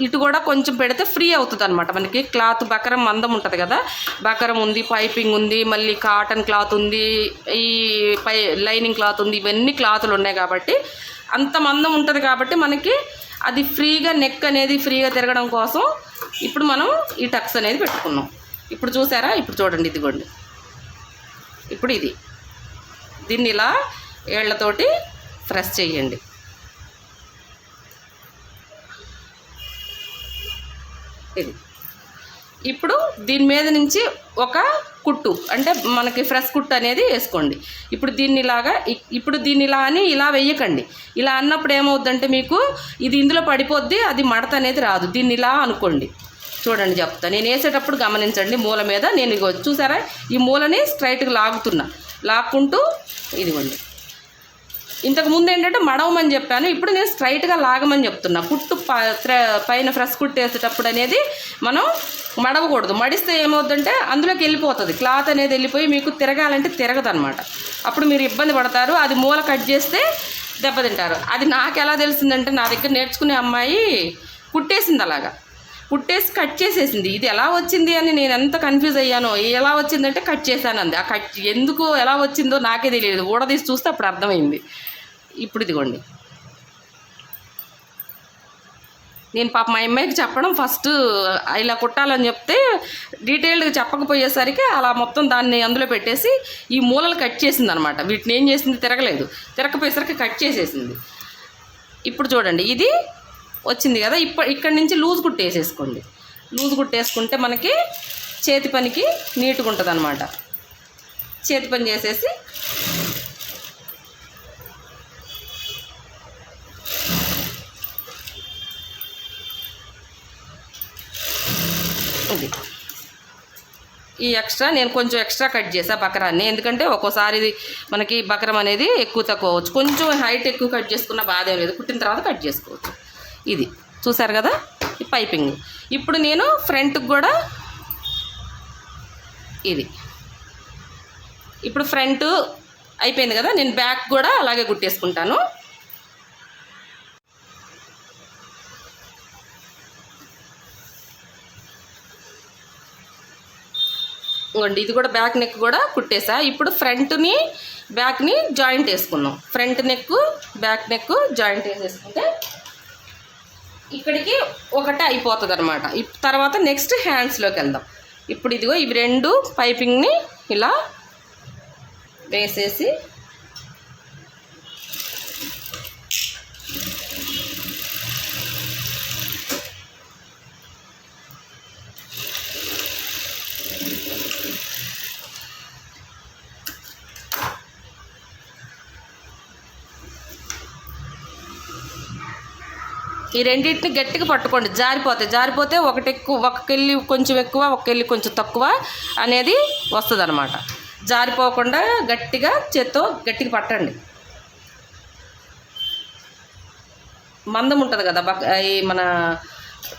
ఇటు కూడా కొంచెం పెడితే ఫ్రీ అవుతుంది అనమాట. మనకి క్లాత్ బకరం మందం ఉంటుంది కదా, బకరం ఉంది, పైపింగ్ ఉంది, మళ్ళీ కాటన్ క్లాత్ ఉంది, ఈ లైనింగ్ క్లాత్ ఉంది, ఇవన్నీ క్లాతులు ఉన్నాయి కాబట్టి అంత మందం ఉంటుంది కాబట్టి మనకి అది ఫ్రీగా నెక్ అనేది ఫ్రీగా తిరగడం కోసం ఇప్పుడు మనం ఈ టక్స్ అనేది పెట్టుకున్నాం. ఇప్పుడు చూసారా, ఇప్పుడు చూడండి, ఇదిగోండి. ఇప్పుడు దీన్ని ఇలా ఏళ్లతోటి ప్రెస్ చేయండి. ఇది ఇప్పుడు దీని మీద నుంచి ఒక కుట్టు అంటే మనకి ఫ్రెష్ కుట్టు అనేది వేసుకోండి. ఇప్పుడు దీన్ని ఇలా అని ఇలా వేయకండి. ఇలా అన్నప్పుడు ఏమవుద్దంటే మీకు ఇది ఇందులో పడిపోద్ది, అది మడత అనేది రాదు. దీన్ని ఇలా అనుకోండి. చూడండి చెప్తా, నేను వేసేటప్పుడు గమనించండి. మూల మీద నేను చూసారా ఈ మూలని స్ట్రైట్గా లాక్కుంటూ ఇదిగోండి. ఇంతకుముందు ఏంటంటే మడవమని చెప్పాను, ఇప్పుడు నేను స్ట్రైట్గా లాగమని చెప్తున్నా. కుట్టు పైన ఫ్రెష్ కుట్టు వేసేటప్పుడు అనేది మనం మడవకూడదు. మడిస్తే ఏమవుతుందంటే అందులోకి వెళ్ళిపోతుంది, క్లాత్ అనేది వెళ్ళిపోయి మీకు తిరగాలంటే తిరగదనమాట. అప్పుడు మీరు ఇబ్బంది పడతారు. అది మూల కట్ చేస్తే దెబ్బతింటారు. అది నాకు ఎలా తెలిసిందంటే నా దగ్గర నేర్చుకునే అమ్మాయి కుట్టేసింది, అలాగా కుట్టేసి కట్ చేసేసింది. ఇది ఎలా వచ్చింది అని నేను ఎంత కన్ఫ్యూజ్ అయ్యానో. ఎలా వచ్చిందంటే కట్ చేశాను అంది. ఆ కట్ ఎందుకు ఎలా వచ్చిందో నాకే తెలియదు. ఊడదీసి చూస్తే అప్పుడు అర్థమైంది. ఇప్పుడు ఇదిగోండి, నేను పాప మా అమ్మాయికి చెప్పడం ఫస్ట్ ఇలా కుట్టాలని చెప్తే డీటెయిల్డ్గా చెప్పకపోయేసరికి అలా మొత్తం దాన్ని అందులో పెట్టేసి ఈ మూలలు కట్ చేసింది అనమాట. వీటిని ఏం చేసింది, తిరగలేదు, తిరగపోయేసరికి కట్ చేసేసింది. ఇప్పుడు చూడండి ఇది వచ్చింది కదా. ఇక్కడి నుంచి లూజ్ కుట్టేసేసుకోండి. లూజ్ కుట్టేసుకుంటే మనకి చేతి పనికి నీట్గా ఉంటుంది అనమాట. చేతి పని చేసేసి ఇది ఈ ఎక్స్ట్రా నేను కొంచెం ఎక్స్ట్రా కట్ చేసా బకరాన్ని. ఎందుకంటే ఒక్కోసారి మనకి బకరం అనేది ఎక్కువ తక్కువ అవ్వచ్చు. కొంచెం హైట్ ఎక్కువ కట్ చేసుకున్న బాధ ఏం లేదు, కుట్టిన తర్వాత కట్ చేసుకోవచ్చు. ఇది చూసారు కదా ఈ పైపింగ్. ఇప్పుడు నేను ఫ్రంట్కి కూడా ఇప్పుడు ఫ్రంట్ అయిపోయింది కదా, నేను బ్యాక్ కూడా అలాగే కుట్టేసుకుంటాను. ఇంకోండి ఇది కూడా బ్యాక్ నెక్ కూడా కుట్టేసా. ఇప్పుడు ఫ్రంట్ని బ్యాక్ని జాయింట్ వేసుకున్నాం. Front neck back neck joint వేసేసుకుంటే ఇక్కడికి ఒకటే అయిపోతుంది అనమాట. తర్వాత నెక్స్ట్ హ్యాండ్స్లోకి వెళ్దాం. ఇప్పుడు ఇదిగో ఇవి రెండు పైపింగ్ని ఇలా వేసేసి ఈ రెండింటిని గట్టిగా పట్టుకోండి. జారిపోతే ఒకకెళ్ళి కొంచెం ఎక్కువ ఒకకెళ్ళి కొంచెం తక్కువ అనేది వస్తుంది అనమాట. జారిపోకుండా గట్టిగా చేత్తో గట్టిగా పట్టండి. మందం ఉంటుంది కదా ఈ మన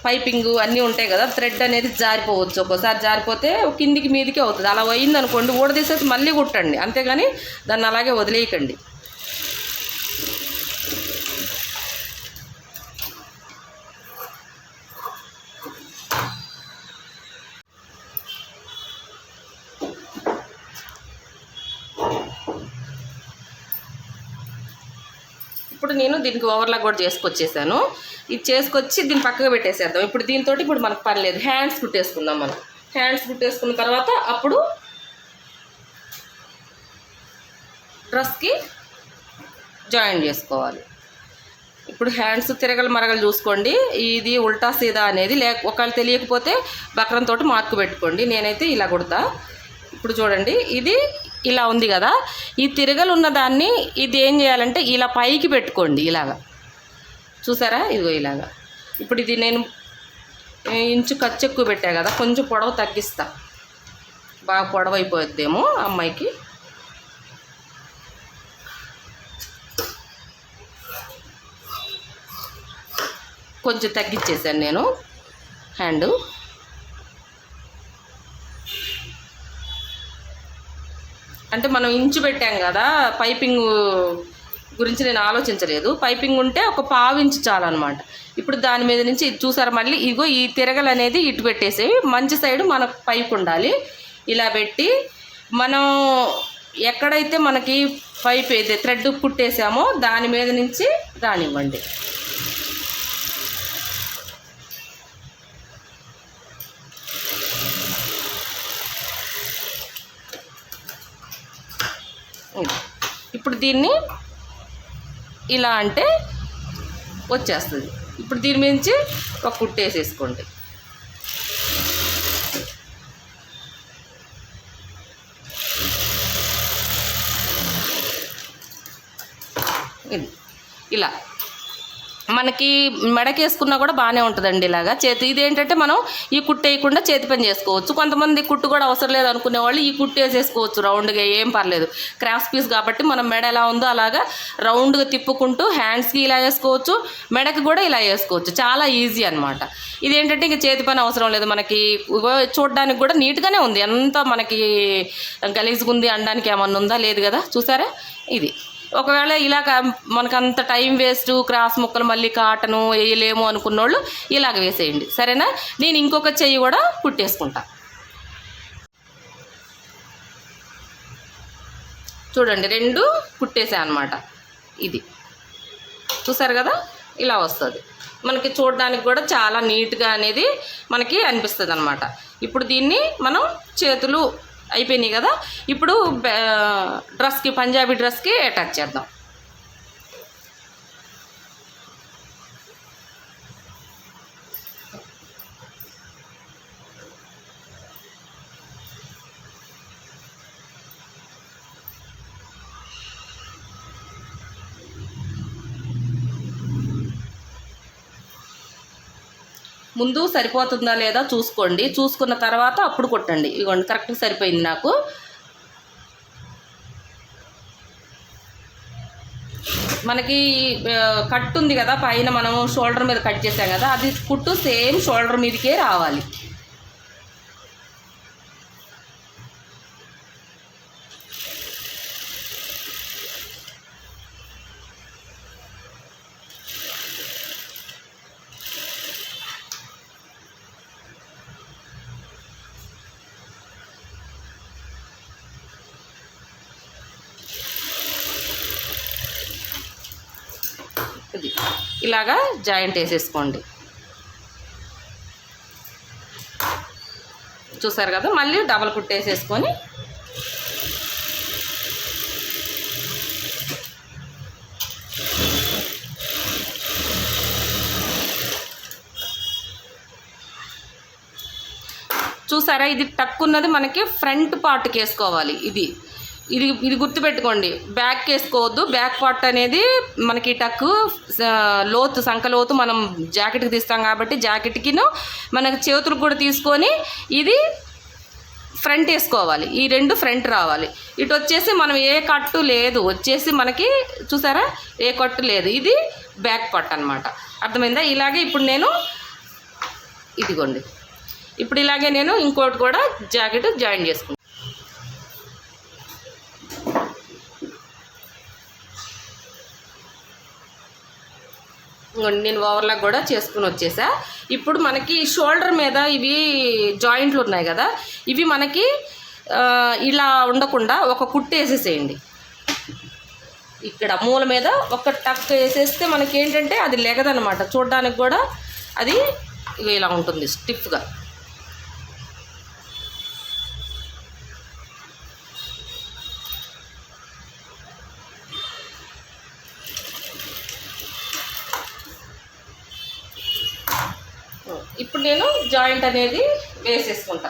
పైపింగ్ అన్నీ ఉంటాయి కదా, థ్రెడ్ అనేది జారిపోవచ్చు. ఒక్కోసారి జారిపోతే కిందికి మీదికి అవుతుంది. అలా అయింది అనుకోండి, ఊడదీసేసి మళ్ళీ కుట్టండి, అంతేగాని దాన్ని అలాగే వదిలేయకండి. ఇప్పుడు నేను దీనికి ఓవర్లాక్ కూడా చేసుకొచ్చేసాను. ఇది చేసుకొచ్చి దీన్ని పక్కగా పెట్టేసేద్దాం. ఇప్పుడు దీంతో ఇప్పుడు మనకు పని లేదు. హ్యాండ్స్ కుట్టేసుకుందాం. మనం హ్యాండ్స్ కుట్టేసుకున్న తర్వాత అప్పుడు డ్రెస్కి జాయిన్ చేసుకోవాలి. ఇప్పుడు హ్యాండ్స్ తిరగలు మరగలు చూసుకోండి. ఇది ఉల్టా సీదా అనేది ఒకవేళ తెలియకపోతే బక్రంతో మార్కు పెట్టుకోండి. నేనైతే ఇలా కుడతా. ఇప్పుడు చూడండి, ఇది ఇలా ఉంది కదా, ఈ తిరగలు ఉన్న దాన్ని ఇది ఏం చేయాలంటే ఇలా పైకి పెట్టుకోండి. ఇలాగా చూసారా, ఇదిగో ఇలాగా. ఇప్పుడు ఇది నేను ఇంచు ఖర్చు ఎక్కువ పెట్టా కదా, కొంచెం పొడవు తగ్గిస్తా. బాగా పొడవు అయిపోద్దేమో అమ్మాయికి. కొంచెం తగ్గించేసాను నేను హ్యాండ్. అంటే మనం ఇంచు పెట్టాం కదా, పైపింగ్ గురించి నేను ఆలోచించలేదు. పైపింగ్ ఉంటే ఒక పావించు చాలన్నమాట. ఇప్పుడు దాని మీద నుంచి ఇది చూసారా, మళ్ళీ ఇగో ఈ తిరగలు అనేది ఇటు పెట్టేసేవి. మంచి సైడు మనకు పైపు ఉండాలి. ఇలా పెట్టి మనం ఎక్కడైతే మనకి పైప్ అయితే థ్రెడ్ కుట్టేసామో దాని మీద నుంచి రానివ్వండి. ఇప్పుడు దీన్ని ఇలా అంటే వచ్చేస్తుంది. ఇప్పుడు దీని నుంచి ఒక కుట్టేసేసుకోండి. ఇది ఇలా మనకి మెడకేసుకున్నా కూడా బాగానే ఉంటుందండి. ఇలాగా చేతి ఇదేంటంటే మనం ఈ కుట్టు వేయకుండా చేతి పని చేసుకోవచ్చు. కొంతమంది కుట్టు కూడా అవసరం లేదు అనుకునే వాళ్ళు ఈ కుట్టు వేసేసుకోవచ్చు రౌండ్గా, ఏం పర్లేదు. క్రాఫ్ట్ పీస్ కాబట్టి మనం మెడ ఎలా ఉందో అలాగా రౌండ్గా తిప్పుకుంటూ హ్యాండ్స్కి ఇలా వేసుకోవచ్చు, మెడకి కూడా ఇలా వేసుకోవచ్చు. చాలా ఈజీ అనమాట. ఇదేంటంటే ఇంక చేతి పని అవసరం లేదు. మనకి చూడడానికి కూడా నీట్గానే ఉంది. ఎంత మనకి గలీజ్గా ఉంది అనడానికి ఏమన్నా ఉందా? లేదు కదా. చూసారా, ఇది ఒకవేళ ఇలా మనకు అంత టైం వేస్ట్, క్రాస్ ముక్కలు మళ్ళీ కాటను వేయలేము అనుకున్న వాళ్ళు ఇలాగ వేసేయండి. సరేనా. నేను ఇంకొక చెయ్యి కూడా కుట్టేసుకుంటా. చూడండి, రెండు కుట్టేసా అనమాట. ఇది చూసారు కదా, ఇలా వస్తుంది. మనకి చూడడానికి కూడా చాలా నీట్గా అనేది మనకి అనిపిస్తుంది అనమాట. ఇప్పుడు దీన్ని మనం చేతులు అయిపోయినాయి కదా, ఇప్పుడు డ్రెస్కి, పంజాబీ డ్రెస్కి అటాచ్ చేద్దాం. ముందు సరిపోతుందా లేదా చూసుకోండి. చూసుకున్న తర్వాత అప్పుడు కొట్టండి. ఇదిగోండి, కరెక్ట్గా సరిపోయింది నాకు. మనకి కట్ ఉంది కదా పైన, మనం షోల్డర్ మీద కట్ చేసాం కదా, అది కుట్టు సేమ్ షోల్డర్ మీదకే రావాలి. ఇలాగా జాయింట్ వేసేసుకోండి. చూసారు కదా, మళ్ళీ డబల్ కుట్టేసేసుకొని చూసారా, ఇది టక్ ఉన్నది మనకి ఫ్రంట్ పార్ట్కి వేసుకోవాలి. ఇది ఇది ఇది గుర్తుపెట్టుకోండి, బ్యాక్ వేసుకోవద్దు. బ్యాక్ పార్ట్ అనేది మనకి టక్ లోతు, సంఖ లోతు మనం జాకెట్కి తీస్తాం కాబట్టి జాకెట్కిను మనకి చేతులకు కూడా తీసుకొని ఇది ఫ్రంట్ వేసుకోవాలి. ఈ రెండు ఫ్రంట్ రావాలి. ఇటు వచ్చేసి మనం ఏ కట్టు లేదు, వచ్చేసి మనకి చూసారా ఏ కట్టు లేదు, ఇది బ్యాక్ పార్ట్ అనమాట. అర్థమైందా? ఇలాగే ఇప్పుడు నేను ఇదిగోండి, ఇప్పుడు ఇలాగే నేను ఇంకోటి కూడా జాకెట్ జాయిన్ చేసుకుంటాను. నేను ఓవర్లాక్ కూడా చేసుకుని వచ్చేసా. ఇప్పుడు మనకి షోల్డర్ మీద ఇవి జాయింట్లు ఉన్నాయి కదా, ఇవి మనకి ఇలా ఉండకుండా ఒక కుట్టు వేసేసేయండి. ఇక్కడ మూల మీద ఒక టక్ వేసేస్తే మనకి ఏంటంటే అది లెగదనమాట, చూడడానికి కూడా అది ఇలా ఉంటుంది స్టిఫ్గా. ఇప్పుడు నేను జాయింట్ అనేది వేసేసుకుంటా.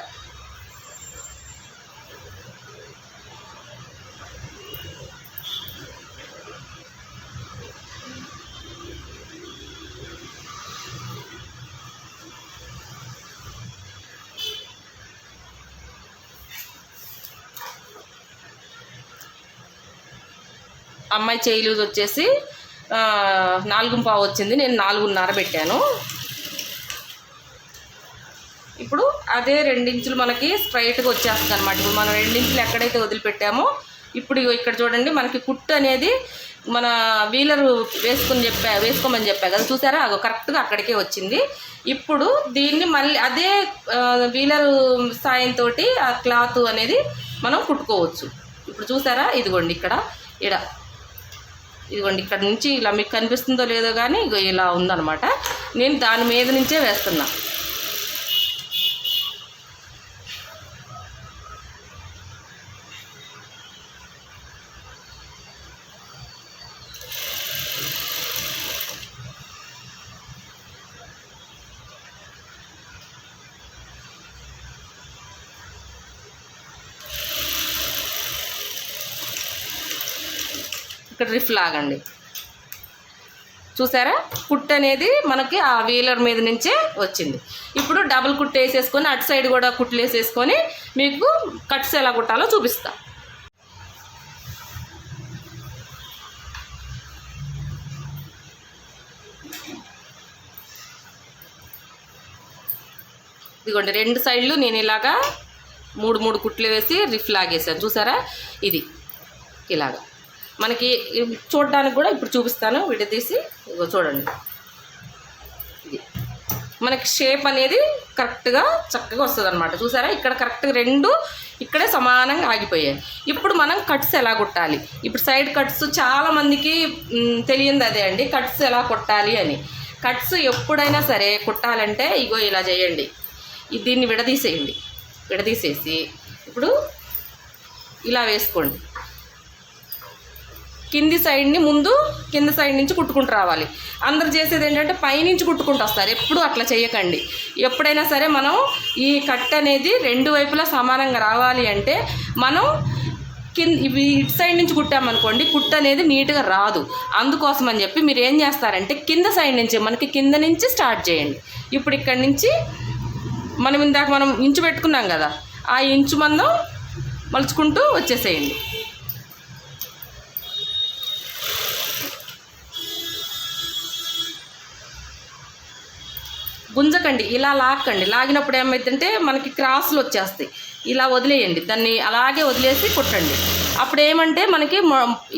అమ్మాయి చేయి లూజ్ వచ్చేసి 4.5 వచ్చింది, నేను 4.5 పెట్టాను. ఇప్పుడు అదే 2 ఇంచులు మనకి స్ట్రైట్గా వచ్చేస్తుంది అనమాట. ఇప్పుడు మనం 2 ఇంచులు ఎక్కడైతే వదిలిపెట్టామో ఇప్పుడు ఇక్కడ చూడండి, మనకి కుట్టు అనేది మన వీలరు వేసుకోమని చెప్పా కదా, చూసారా అగో కరెక్ట్గా అక్కడికే వచ్చింది. ఇప్పుడు దీన్ని మళ్ళీ అదే వీలరు సాయంతో ఆ క్లాత్ అనేది మనం కుట్టుకోవచ్చు. ఇప్పుడు చూసారా, ఇదిగోండి ఇదిగోండి ఇక్కడ నుంచి ఇలా మీకు కనిపిస్తుందో లేదో కానీ ఇగో ఇలా ఉందన్నమాట. నేను దాని మీద నుంచే వేస్తున్నా. ఇక్కడ రిఫ్ లాగండి. చూసారా, కుట్టు అనేది మనకి ఆ వీలర్ మీద నుంచే వచ్చింది. ఇప్పుడు డబుల్ కుట్టు వేసేసుకొని అటు సైడ్ కూడా కుట్లు వేసేసుకొని మీకు కట్స్ ఎలా కుట్టాలో చూపిస్తా. ఇదిగోండి 2 సైడ్లు నేను ఇలాగా 3 కుట్లు వేసి రిఫ్ లాగేసాను. చూసారా, ఇది ఇలాగా మనకి చూడడానికి కూడా ఇప్పుడు చూపిస్తాను. విడదీసి ఇగో చూడండి, ఇది మనకి షేప్ అనేది కరెక్ట్గా చక్కగా వస్తుంది అనమాట. చూసారా, ఇక్కడ కరెక్ట్గా 2 ఇక్కడే సమానంగా ఆగిపోయాయి. ఇప్పుడు మనం కట్స్ ఎలా కుట్టాలి, ఇప్పుడు సైడ్ కట్స్ చాలామందికి తెలియంది అదే అండి, కట్స్ ఎలా కుట్టాలి అని. కట్స్ ఎప్పుడైనా సరే కుట్టాలంటే ఇగో ఇలా చేయండి, దీన్ని విడదీసేయండి. విడదీసేసి ఇప్పుడు ఇలా వేసుకోండి. కింది సైడ్ని ముందు కింద సైడ్ నుంచి కుట్టుకుంటూ రావాలి. అందరు చేసేది ఏంటంటే పైనుంచి కుట్టుకుంటూ వస్తారు. ఎప్పుడు అట్లా చేయకండి. ఎప్పుడైనా సరే మనం ఈ కట్ అనేది 2 వైపులా సమానంగా రావాలి అంటే మనం ఇవి ఇటు సైడ్ నుంచి కుట్టామనుకోండి, కుట్టు అనేది నీట్గా రాదు. అందుకోసం అని చెప్పి మీరు ఏం చేస్తారంటే కింద సైడ్ నుంచి మనకి కింద నుంచి స్టార్ట్ చేయండి. ఇప్పుడు ఇక్కడి నుంచి మనం ఇందాక మనం ఇంచు పెట్టుకున్నాం కదా, ఆ ఇంచు మందం మలుచుకుంటూ వచ్చేసేయండి. గుంజకండి, ఇలా లాక్కండి. లాగినప్పుడు ఏమైందంటే మనకి క్రాసులు వచ్చేస్తాయి. ఇలా వదిలేయండి, దాన్ని అలాగే వదిలేసి కుట్టండి. అప్పుడు ఏమంటే మనకి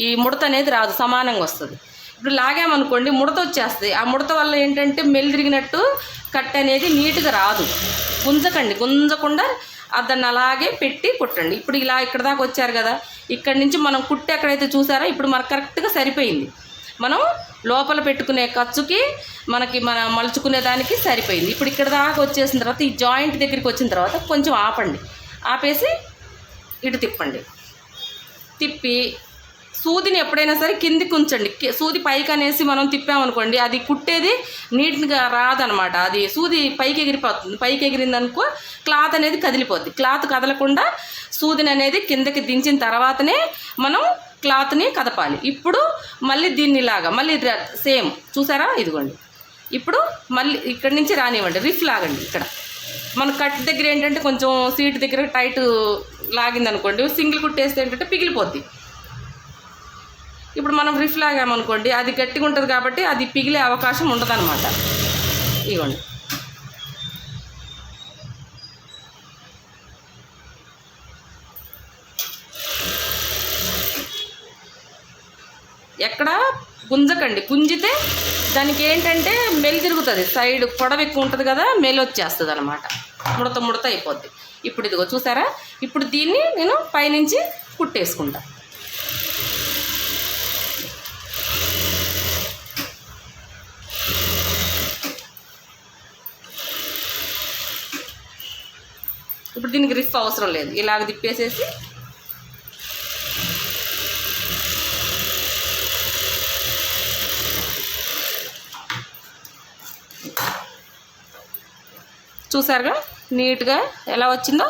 ఈ ముడత అనేది రాదు, సమానంగా వస్తుంది. ఇప్పుడు లాగామనుకోండి ముడత వచ్చేస్తుంది. ఆ ముడత వల్ల ఏంటంటే మెల్లిరిగినట్టు కట్ అనేది నీట్గా రాదు. గుంజకండి, గుంజకుండా దాన్ని అలాగే పెట్టి కుట్టండి. ఇప్పుడు ఇలా ఇక్కడ దాకా వచ్చారు కదా, ఇక్కడి నుంచి మనం కుట్టు ఎక్కడైతే చూసారో ఇప్పుడు మనకు కరెక్ట్గా సరిపోయింది. మనం లోపల పెట్టుకునే ఖర్చుకి మనం మలుచుకునే దానికి సరిపోయింది. ఇప్పుడు ఇక్కడ దాకా వచ్చేసిన తర్వాత ఈ జాయింట్ దగ్గరికి వచ్చిన తర్వాత కొంచెం ఆపండి, ఆపేసి ఇటు తిప్పండి. తిప్పి సూదిని ఎప్పుడైనా సరే కిందికి ఉంచండి. సూది పైకి అనేసి మనం తిప్పామనుకోండి అది కుట్టేది నీట్గా రాదనమాట. అది సూది పైకి ఎగిరిపోతుంది. పైకి ఎగిరిందనుకో క్లాత్ అనేది కదిలిపోద్ది. క్లాత్ కదలకుండా సూదిని అనేది కిందకి దించిన తర్వాతనే మనం క్లాత్ని కదపాలి. ఇప్పుడు మళ్ళీ దీన్నిలాగా మళ్ళీ సేమ్ చూసారా, ఇదిగోండి. ఇప్పుడు మళ్ళీ ఇక్కడి నుంచి రానివ్వండి, రిఫ్ లాగండి. ఇక్కడ మన కట్ దగ్గర ఏంటంటే కొంచెం సీట్ దగ్గర టైట్ లాగిందనుకోండి, సింగిల్ కుట్టేస్తే ఏంటంటే పిగిలిపోద్ది. ఇప్పుడు మనం రిఫ్ లాగామనుకోండి అది గట్టిగా ఉంటుంది కాబట్టి అది పిగిలే అవకాశం ఉండదన్నమాట. ఇవ్వండి. ఎక్కడ గుంజకండి, గుంజితే దానికి ఏంటంటే మెలి తిరుగుతుంది, సైడ్ పొడవ ఎక్కువ ఉంటుంది కదా, మెలి వచ్చేస్తుంది అనమాట, ముడత అయిపోద్ది. ఇప్పుడు ఇదిగో చూసారా, ఇప్పుడు దీన్ని నేను పైనుంచి కుట్టేసుకుంటా. ఇప్పుడు దీనికి రిఫ్ అవసరం లేదు, ఇలాగ తిప్పేసేసి చూసారుగా నీట్గా ఎలా వచ్చిందో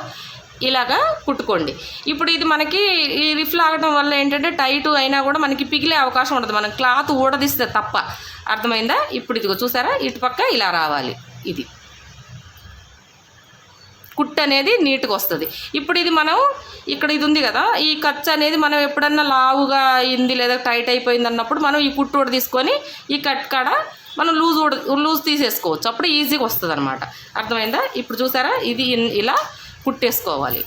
ఇలాగా కుట్టుకోండి. ఇప్పుడు ఇది మనకి ఈ రిఫ్ లాగడం వల్ల ఏంటంటే టైట్ అయినా కూడా మనకి పిగిలే అవకాశం ఉండదు, మనం క్లాత్ ఊడదీస్తే తప్ప. అర్థమైందా? ఇప్పుడు ఇదిగో చూసారా, ఇటుపక్క ఇలా రావాలి, ఇది కుట్టు అనేది నీట్గా వస్తుంది. ఇప్పుడు ఇది మనం ఇక్కడ ఇది ఉంది కదా, ఈ ఖర్చు అనేది మనం ఎప్పుడన్నా లావుగా అయింది లేదా టైట్ అయిపోయింది అన్నప్పుడు మనం ఈ కుట్టు ఊడ తీసుకొని ఈ కట్ కాడ మనం లూజ్ తీసేసుకోవచ్చు, అప్పుడు ఈజీగా వస్తుంది అనమాట. అర్థమైందా? ఇప్పుడు చూసారా, ఇది ఇలా కుట్టేసుకోవాలి.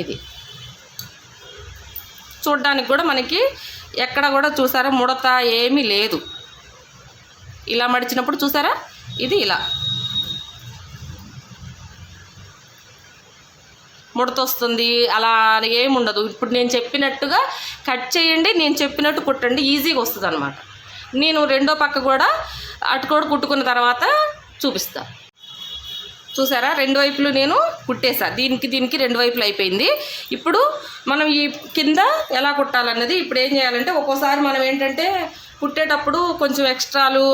ఇది చూడడానికి కూడా మనకి ఎక్కడ కూడా చూసారా ముడత ఏమీ లేదు. ఇలా మడిచినప్పుడు చూసారా, ఇది ఇలా ముడత వస్తుంది, అలా ఏముండదు. ఇప్పుడు నేను చెప్పినట్టుగా కట్ చేయండి, నేను చెప్పినట్టు కుట్టండి, ఈజీగా వస్తుంది అనమాట. నేను రెండో పక్క కూడా అటు కూడా కుట్టుకున్న తర్వాత చూపిస్తా. చూసారా, రెండు వైపులు నేను కుట్టేసా, దీనికి రెండు వైపులు అయిపోయింది. ఇప్పుడు మనం ఈ కింద ఎలా కుట్టాలన్నది ఇప్పుడు ఏం చేయాలంటే, ఒక్కోసారి మనం ఏంటంటే కుట్టేటప్పుడు కొంచెం ఎక్స్ట్రాలు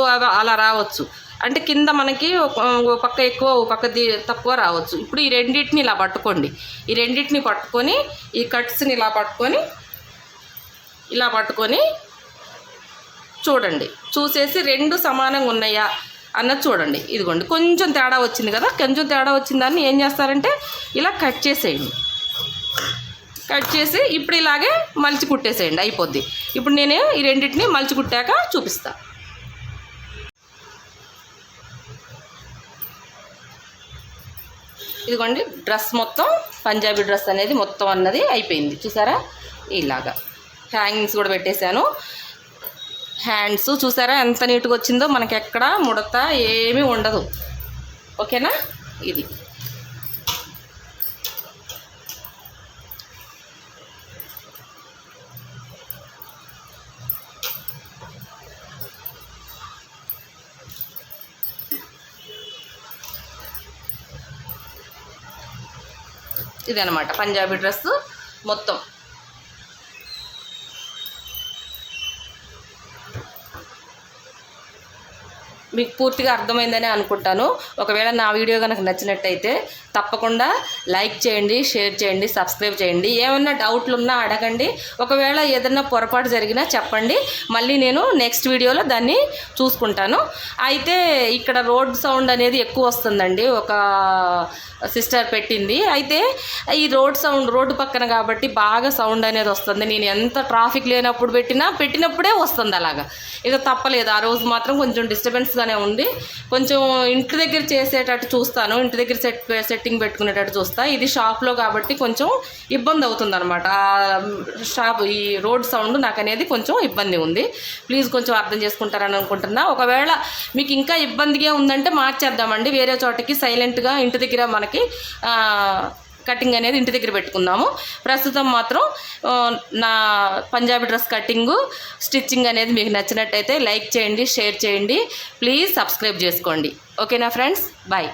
అలా రావచ్చు, అంటే కింద మనకి ఒక పక్క ఎక్కువ ఒక పక్క తక్కువ రావచ్చు. ఇప్పుడు ఈ రెండింటిని ఇలా పట్టుకోండి, ఈ రెండింటిని పట్టుకొని ఈ కట్స్ని ఇలా పట్టుకొని చూడండి, చూసేసి రెండు సమానంగా ఉన్నాయా అన్నది చూడండి. ఇదిగోండి, కొంచెం తేడా వచ్చింది కదా, కొంచెం తేడా వచ్చిందాన్ని ఏం చేస్తారంటే ఇలా కట్ చేసేయండి. కట్ చేసి ఇప్పుడు ఇలాగే మలిచి కుట్టేసేయండి, అయిపోద్ది. ఇప్పుడు నేను ఈ రెండింటిని మలిచి కుట్టాక చూపిస్తాను. ఇదిగోండి, డ్రెస్ మొత్తం పంజాబీ డ్రెస్ అనేది మొత్తం అన్నది అయిపోయింది. చూసారా, ఇలాగా హ్యాంగింగ్స్ కూడా పెట్టేశాను. హ్యాండ్స్ చూసారా ఎంత నీట్గా వచ్చిందో, మనకి ఎక్కడ ముడత ఏమీ ఉండదు. ఓకేనా? ఇది ఇదనమాట పంజాబీ డ్రెస్ మొత్తం. మీకు పూర్తిగా అర్థమైందని అనుకుంటాను. ఒకవేళ నా వీడియో కనుక నచ్చినట్టయితే తప్పకుండా లైక్ చేయండి, షేర్ చేయండి, సబ్స్క్రైబ్ చేయండి. ఏమన్నా డౌట్లు ఉన్నా అడగండి. ఒకవేళ ఏదన్నా పొరపాటు జరిగినా చెప్పండి, మళ్ళీ నేను నెక్స్ట్ వీడియోలో దాన్ని చూసుకుంటాను. అయితే ఇక్కడ రోడ్ సౌండ్ అనేది ఎక్కువ వస్తుందండి, ఒక సిస్టర్ పెట్టింది. అయితే ఈ రోడ్డు పక్కన కాబట్టి బాగా సౌండ్ అనేది వస్తుంది. నేను ఎంత ట్రాఫిక్ లేనప్పుడు పెట్టినప్పుడే వస్తుంది అలాగా, ఇక తప్పలేదు. ఆ రోజు మాత్రం కొంచెం డిస్టర్బెన్స్గానే ఉంది. కొంచెం ఇంటి దగ్గర చేసేటట్టు చూస్తాను, ఇంటి దగ్గర సెట్టింగ్ పెట్టుకునేటట్టు చూస్తా. ఇది షాప్లో కాబట్టి కొంచెం ఇబ్బంది అవుతుంది అనమాట. ఈ రోడ్ సౌండ్ నాకు అనేది కొంచెం ఇబ్బంది ఉంది. ప్లీజ్ కొంచెం అర్థం చేసుకుంటారని అనుకుంటున్నా. ఒకవేళ మీకు ఇంకా ఇబ్బందిగా ఉందంటే మార్చేద్దామండి, వేరే చోటకి సైలెంట్గా ఇంటి దగ్గర మనకి కటింగ్ అనేది ఇంటి దగ్గర పెట్టుకుందాము. ప్రస్తుతం మాత్రం నా పంజాబీ డ్రెస్ కటింగు స్టిచ్చింగ్ అనేది మీకు నచ్చినట్టయితే లైక్ చేయండి, షేర్ చేయండి, ప్లీజ్ సబ్స్క్రైబ్ చేసుకోండి. ఓకేనా ఫ్రెండ్స్, బాయ్.